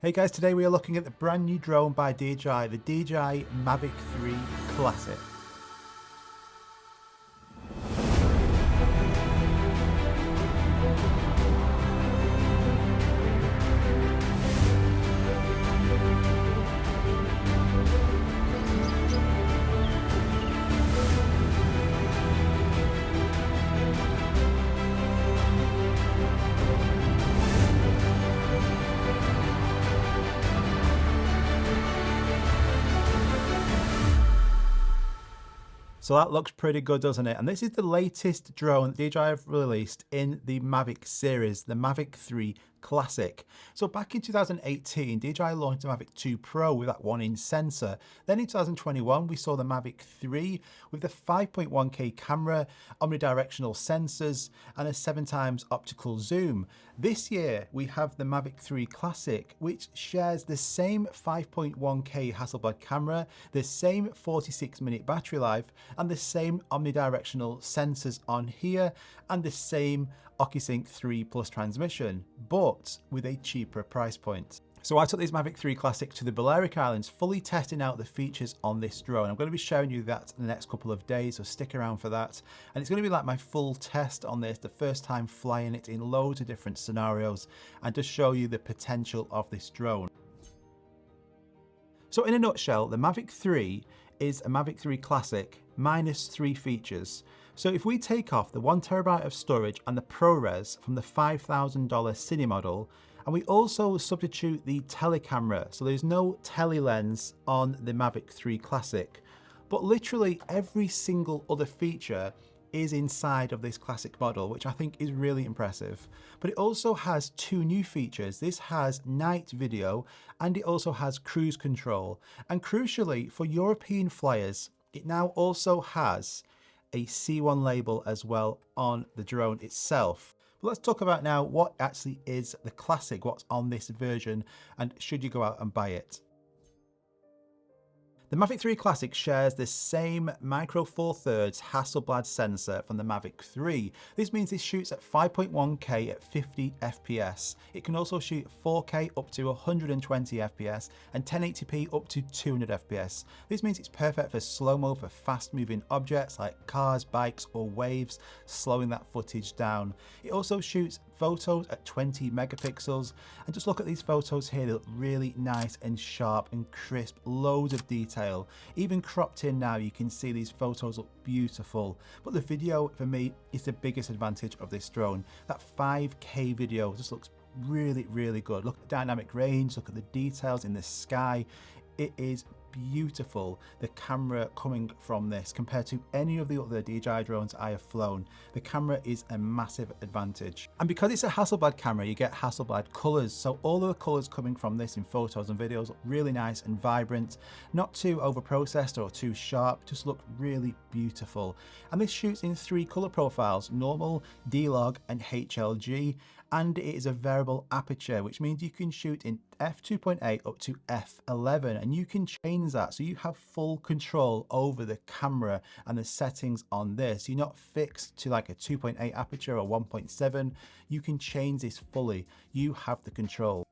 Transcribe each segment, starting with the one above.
Hey guys, today we are looking at the brand new drone by DJI, the DJI Mavic 3 Classic. So that looks pretty good, doesn't it? And this is the latest drone that DJI have released in the Mavic series, the Mavic 3 Classic. So back in 2018, DJI launched the Mavic 2 Pro with that 1-inch sensor. Then in 2021, we saw the Mavic 3 with the 5.1K camera, omnidirectional sensors, and a 7x optical zoom. This year, we have the Mavic 3 Classic, which shares the same 5.1K Hasselblad camera, the same 46-minute battery life, and the same omnidirectional sensors on here, and the same OcuSync 3 Plus transmission, but with a cheaper price point. So I took this Mavic 3 Classic to the Balearic Islands, fully testing out the features on this drone. I'm going to be showing you that in the next couple of days, so stick around for that. And it's going to be like my full test on this, the first time flying it in loads of different scenarios, and just show you the potential of this drone. So in a nutshell, the Mavic 3 is a Mavic 3 Classic minus 3 features. So if we take off the 1TB of storage and the ProRes from the $5,000 Cine model, and we also substitute the telecamera, so there's no tele lens on the Mavic 3 Classic, but literally every single other feature is inside of this Classic model, which I think is really impressive. But it also has 2 new features. This has night video and it also has cruise control. And crucially, for European flyers, it now also has a C1 label as well on the drone itself. But let's talk about now what actually is the Classic, what's on this version, and should you go out and buy it. The Mavic 3 Classic shares the same micro four thirds Hasselblad sensor from the Mavic 3. This means this shoots at 5.1K at 50 FPS. It can also shoot 4K up to 120 FPS and 1080p up to 200 FPS. This means it's perfect for slow-mo for fast-moving objects like cars, bikes or waves, slowing that footage down. It also shoots photos at 20 megapixels, and just look at these photos here, they look really nice and sharp and crisp, loads of detail. Even cropped in now, you can see these photos look beautiful. But the video, for me, is the biggest advantage of this drone. That 5K video just looks really, really good. Look at the dynamic range, look at the details in the sky. It is beautiful, the camera coming from this compared to any of the other DJI drones I have flown. The camera is a massive advantage. And because it's a Hasselblad camera, you get Hasselblad colors. So all of the colors coming from this in photos and videos look really nice and vibrant, not too over-processed or too sharp, just look really beautiful. And this shoots in 3 color profiles, normal, D-Log and HLG. And it is a variable aperture, which means you can shoot in f2.8 up to f11, and you can change that so you have full control over the camera and the settings on this. You're not fixed to like a 2.8 aperture or 1.7. You can change this fully. You have the control.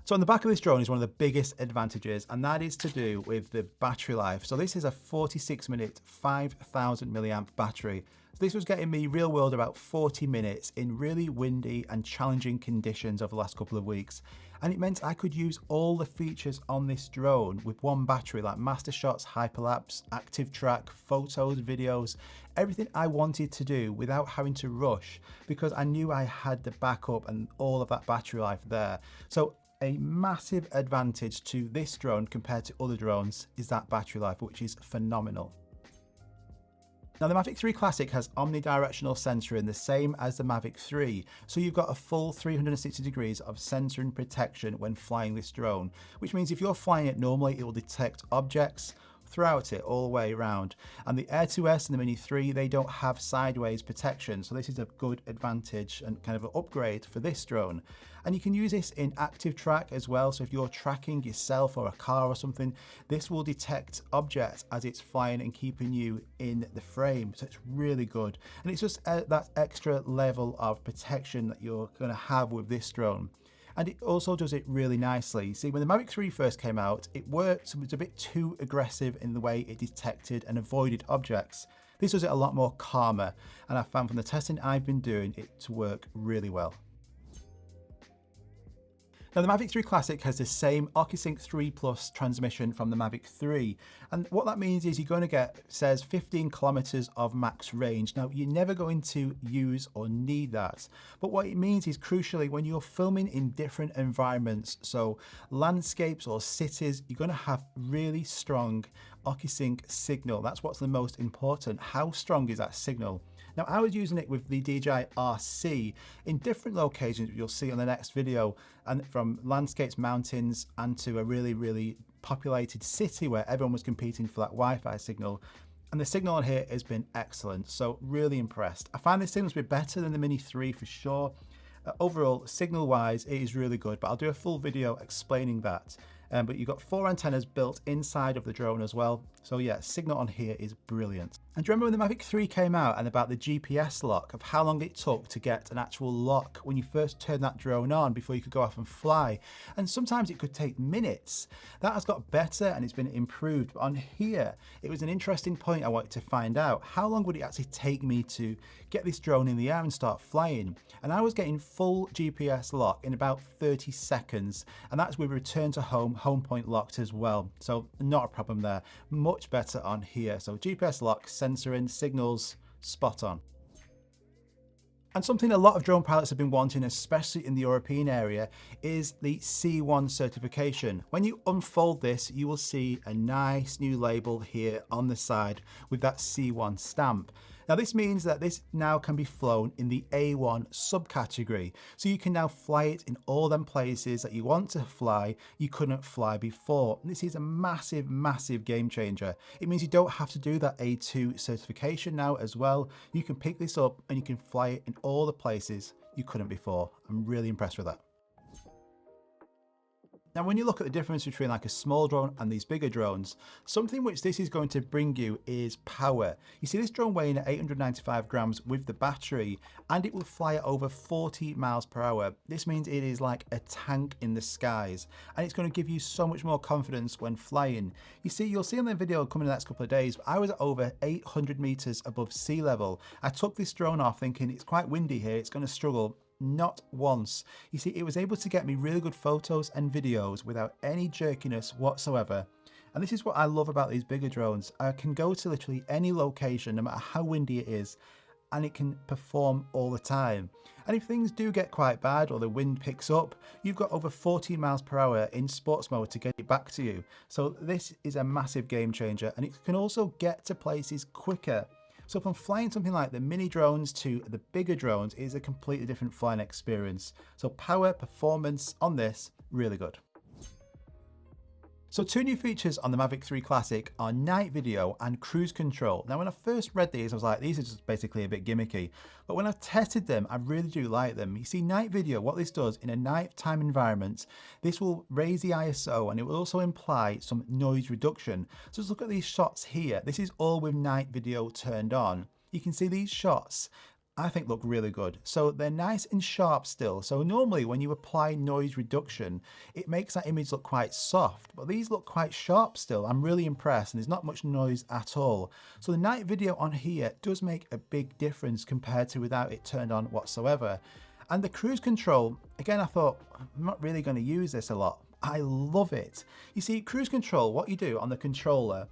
So on the back of this drone is one of the biggest advantages, and that is to do with the battery life. So this is a 46-minute, 5,000 milliamp battery. So this was getting me real world about 40 minutes in really windy and challenging conditions over the last couple of weeks. And it meant I could use all the features on this drone with one battery, like master shots, hyperlapse, active track, photos, videos, everything I wanted to do without having to rush, because I knew I had the backup and all of that battery life there. So a massive advantage to this drone compared to other drones is that battery life, which is phenomenal. Now the Mavic 3 Classic has omnidirectional sensoring, the same as the Mavic 3, so you've got a full 360 degrees of sensoring protection when flying this drone, which means if you're flying it normally, it will detect objects throughout it all the way around. And the Air 2S and the Mini 3, they don't have sideways protection, so this is a good advantage and kind of an upgrade for this drone. And you can use this in active track as well, so if you're tracking yourself or a car or something, this will detect objects as it's flying and keeping you in the frame, so it's really good. And it's just that extra level of protection that you're going to have with this drone. and it also does it really nicely. See, when the Mavic 3 first came out, it worked, it was a bit too aggressive in the way it detected and avoided objects. This does it a lot more calmer, and I found from the testing I've been doing it to work really well. Now the Mavic 3 Classic has the same OcuSync 3 Plus transmission from the Mavic 3, and what that means is you're going to get, says 15 kilometers of max range. Now you're never going to use or need that, but what it means is crucially when you're filming in different environments, so landscapes or cities, you're going to have really strong OcuSync signal. That's what's the most important. How strong is that signal? Now I was using it with the DJI RC in different locations you'll see on the next video, and from landscapes, mountains, and to a really populated city where everyone was competing for that Wi-Fi signal. And the signal on here has been excellent, so really impressed. I find the signals to be better than the Mini 3 for sure. Overall, signal wise, it is really good, but I'll do a full video explaining that. But you've got 4 antennas built inside of the drone as well. So yeah, signal on here is brilliant. And do you remember when the Mavic 3 came out and about the GPS lock, of how long it took to get an actual lock when you first turned that drone on before you could go off and fly? And sometimes it could take minutes. That has got better and it's been improved. But on here, it was an interesting point I wanted to find out. How long would it actually take me to get this drone in the air and start flying? And I was getting full GPS lock in about 30 seconds. And that's with return to home point locked as well. So not a problem there. Much better on here. So GPS lock, sensor in, signals, spot on. And something a lot of drone pilots have been wanting, especially in the European area, is the C1 certification. When you unfold this, you will see a nice new label here on the side with that C1 stamp. Now this means that this now can be flown in the A1 subcategory. So you can now fly it in all them places that you want to fly, you couldn't fly before. And this is a massive game changer. It means you don't have to do that A2 certification now as well. You can pick this up and you can fly it in all the places you couldn't before. I'm really impressed with that. Now, when you look at the difference between like a small drone and these bigger drones, something which this is going to bring you is power. You see this drone weighing at 895 grams with the battery, and it will fly at over 40 miles per hour. This means it is like a tank in the skies, and it's going to give you so much more confidence when flying. You see, you'll see on the video coming in the next couple of days, I was at over 800 meters above sea level. I took this drone off thinking it's quite windy here, it's going to struggle. Not once. You see, it was able to get me really good photos and videos without any jerkiness whatsoever. And this is what I love about these bigger drones. I can go to literally any location, no matter how windy it is, and it can perform all the time. And if things do get quite bad or the wind picks up, you've got over 40 miles per hour in sports mode to get it back to you. So this is a massive game changer, and it can also get to places quicker. So from flying something like the mini drones to the bigger drones is a completely different flying experience. So power, performance on this, really good. So 2 new features on the Mavic 3 Classic are night video and cruise control. Now when I first read these, I was like, these are just basically a bit gimmicky. But when I've tested them, I really do like them. You see, night video, what this does in a nighttime environment, this will raise the ISO and it will also imply some noise reduction. So just look at these shots here. This is all with night video turned on. You can see these shots, I think, look really good. So they're nice and sharp still. So normally when you apply noise reduction, it makes that image look quite soft, but these look quite sharp still. I'm really impressed, and there's not much noise at all. So the night video on here does make a big difference compared to without it turned on whatsoever. And the cruise control, again, I thought, I'm not really going to use this a lot. I love it. You see, cruise control, what you do on the controller,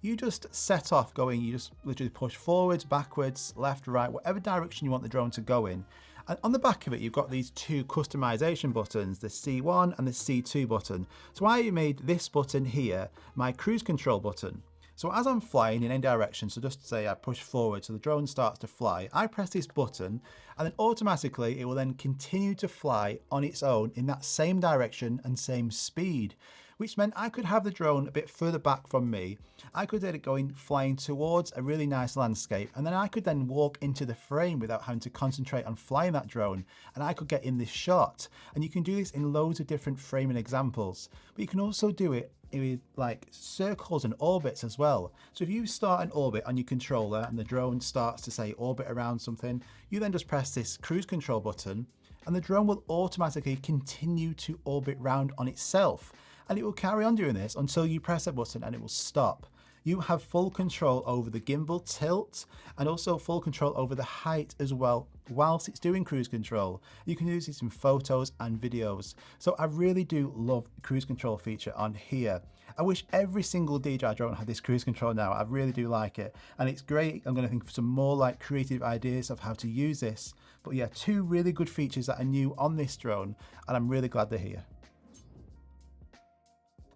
you just set off going, you just literally push forwards, backwards, left, right, whatever direction you want the drone to go in. And on the back of it, you've got these 2 customization buttons, the C1 and the C2 button. So I made this button here my cruise control button. So as I'm flying in any direction, so just say I push forward so the drone starts to fly, I press this button and then automatically it will then continue to fly on its own in that same direction and same speed, which meant I could have the drone a bit further back from me. I could get it going flying towards a really nice landscape, and then I could then walk into the frame without having to concentrate on flying that drone, and I could get in this shot. And you can do this in loads of different framing examples, but you can also do it with like circles and orbits as well. So if you start an orbit on your controller and the drone starts to say orbit around something, you then just press this cruise control button and the drone will automatically continue to orbit round on itself. And it will carry on doing this until you press a button and it will stop. You have full control over the gimbal tilt and also full control over the height as well whilst it's doing cruise control. You can use this in photos and videos. So I really do love the cruise control feature on here. I wish every single DJI drone had this cruise control now. I really do like it. And it's great. I'm going to think of some more like creative ideas of how to use this. But yeah, two really good features that are new on this drone, and I'm really glad they're here.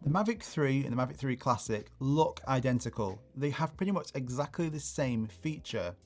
The Mavic 3 and the Mavic 3 Classic look identical. They have pretty much exactly the same feature.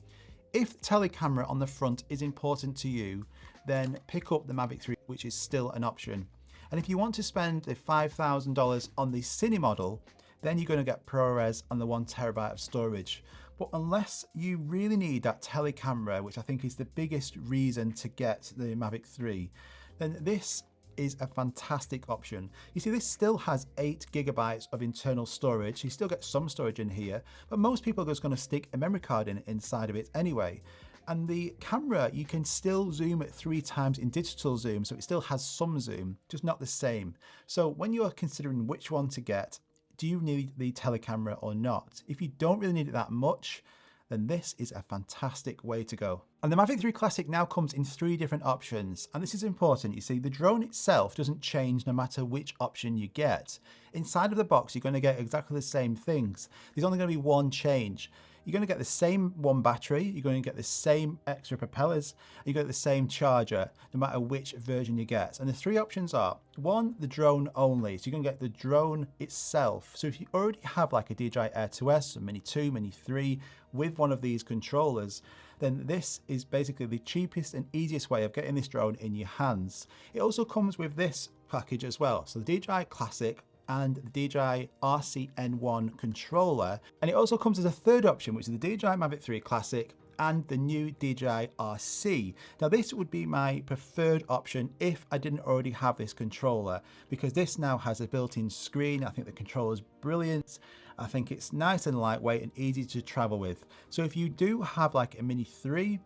If the telecamera on the front is important to you, then pick up the Mavic 3, which is still an option. And if you want to spend the $5,000 on the Cine model, then you're going to get ProRes and the 1TB of storage. But unless you really need that telecamera, which I think is the biggest reason to get the Mavic 3, then this is a fantastic option. You see, this still has 8 GB of internal storage. You still get some storage in here, but most people are just going to stick a memory card inside of it anyway. And the camera, you can still zoom at 3 times in digital zoom, so it still has some zoom, just not the same. So when you're considering which one to get, do you need the telecamera or not? If you don't really need it that much, then this is a fantastic way to go. And the Mavic 3 Classic now comes in 3 different options. And this is important. You see, the drone itself doesn't change no matter which option you get. Inside of the box, you're going to get exactly the same things. There's only going to be one change. You're going to get the same one battery, you're going to get the same extra propellers, you get the same charger, no matter which version you get. And the 3 options are, 1, the drone only. So you're going to get the drone itself. So if you already have like a DJI Air 2S, a Mini 2, Mini 3, with one of these controllers, then this is basically the cheapest and easiest way of getting this drone in your hands. It also comes with this package as well. So the DJI Classic and the DJI RCN1 controller. And it also comes as a third option, which is the DJI Mavic 3 Classic and the new DJI RC. Now this would be my preferred option if I didn't already have this controller, because this now has a built-in screen. I think the controller is brilliant. I think it's nice and lightweight and easy to travel with. So if you do have like a Mini 3,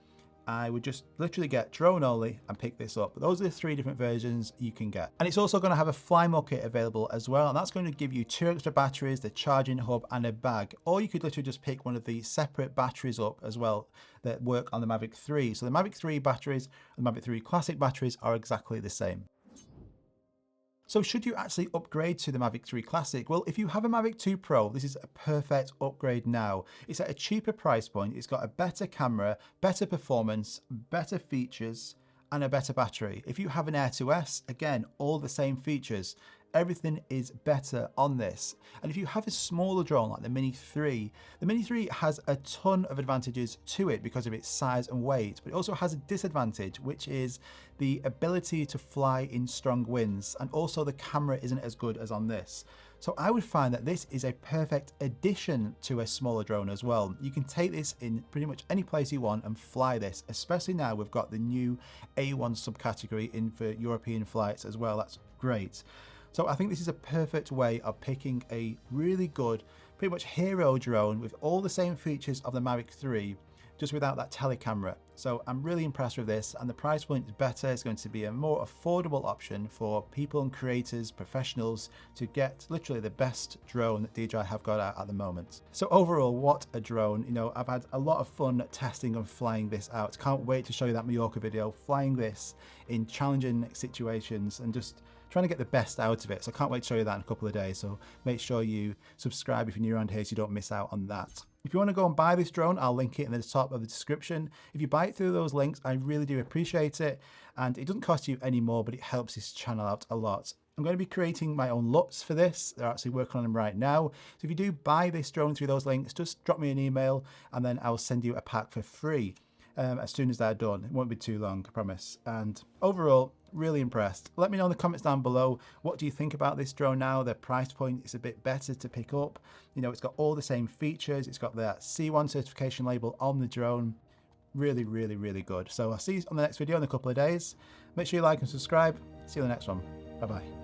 I would just literally get drone only and pick this up. But those are the 3 different versions you can get. And it's also going to have a fly mode kit available as well. And that's going to give you 2 extra batteries, the charging hub and a bag. Or you could literally just pick one of the separate batteries up as well that work on the Mavic 3. So the Mavic 3 batteries and the Mavic 3 Classic batteries are exactly the same. So should you actually upgrade to the Mavic 3 Classic? Well, if you have a Mavic 2 Pro, this is a perfect upgrade now. It's at a cheaper price point. It's got a better camera, better performance, better features, and a better battery. If you have an Air 2S, again, all the same features. Everything is better on this. And if you have a smaller drone like the Mini 3, the Mini 3 has a ton of advantages to it because of its size and weight, but it also has a disadvantage, which is the ability to fly in strong winds, and also the camera isn't as good as on this. So I would find that this is a perfect addition to a smaller drone as well. You can take this in pretty much any place you want and fly this, especially now we've got the new A1 subcategory in for European flights as well. That's great. So I think this is a perfect way of picking a really good, pretty much hero drone with all the same features of the Mavic 3, just without that telecamera. So I'm really impressed with this, and the price point is better. It's going to be a more affordable option for people and creators, professionals, to get literally the best drone that DJI have got out at the moment. So overall, what a drone. You know, I've had a lot of fun testing and flying this out. Can't wait to show you that Mallorca video, flying this in challenging situations and just trying to get the best out of it. So I can't wait to show you that in a couple of days. So make sure you subscribe if you're new around here so you don't miss out on that. If you want to go and buy this drone, I'll link it in the top of the description. If you buy it through those links, I really do appreciate it. And it doesn't cost you any more, but it helps this channel out a lot. I'm going to be creating my own LUTs for this. They're actually working on them right now. So if you do buy this drone through those links, just drop me an email and then I'll send you a pack for free as soon as they're done. It won't be too long, I promise. And overall, really impressed. Let me know in the comments down below, what do you think about this drone now? The price point is a bit better to pick up. You know, it's got all the same features. It's got that C1 certification label on the drone. Really, really, really good. So I'll see you on the next video in a couple of days. Make sure you like and subscribe. See you in the next one. Bye-bye.